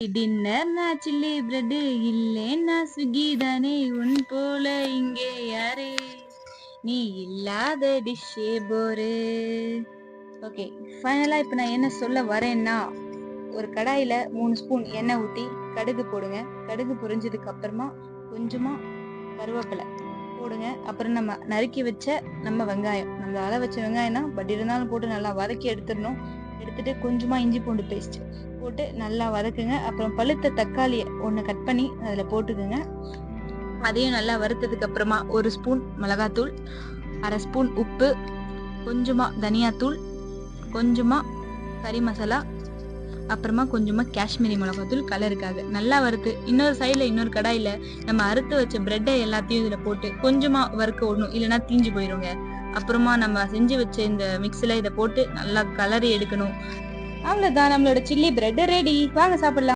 டின்னர்னா chilli bread இல்லேன்னா Swiggy தானே உன் போல இங்கே யாரு நீ இல்லாத டிஷ்ஷே போரு. ஓகே, ஃபைனலா இப்போ நான் என்ன சொல்ல வரேன்னா, ஒரு கடாயில 3 ஸ்பூன் எண்ணெய் ஊற்றி கடுகு போடுங்க. கடுகு பொரிஞ்சதுக்கு அப்புறமா கொஞ்சமா கருவேப்பிலை போடுங்க. அப்புறம் நம்ம நறுக்கி வச்ச வெங்காயம், நம்ம அள வச்ச வெங்காயம் தான், பட் இருந்தாலும் போட்டு நல்லா வதக்கி எடுத்துடணும். எடுத்துட்டு கொஞ்சமா இஞ்சி பூண்டு பேஸ்ட் போட்டு நல்லா வதக்குங்க. அப்புறம் பழுத்த தக்காளியை ஒன்று கட் பண்ணி அதில் போட்டுக்குங்க. அதையும் நல்லா வறுத்ததுக்கு அப்புறமா 1 ஸ்பூன் மிளகாத்தூள், 1/2 ஸ்பூன் உப்பு, கொஞ்சமா தனியாத்தூள், கொஞ்சமா கறி மசாலா, அப்புறமா கொஞ்சமா காஷ்மீரி மிளகாத்தூள் கலருக்காக நல்லா வறுத்து இன்னொரு சைடில் இன்னொரு கடாயில் நம்ம அறுத்து வச்ச பிரெட்டை எல்லாத்தையும் இதில் போட்டு கொஞ்சமா வறுக்க விடணும், இல்லைன்னா தீஞ்சு போயிடுங்க. அப்புறமா நம்ம செஞ்சு வச்ச இந்த மிக்ஸில் இதை போட்டு நல்லா கலரி எடுக்கணும். அவ்வளோதான், நம்மளோட சில்லி பிரெட் ரெடி. வாங்க சாப்பிடலாம்.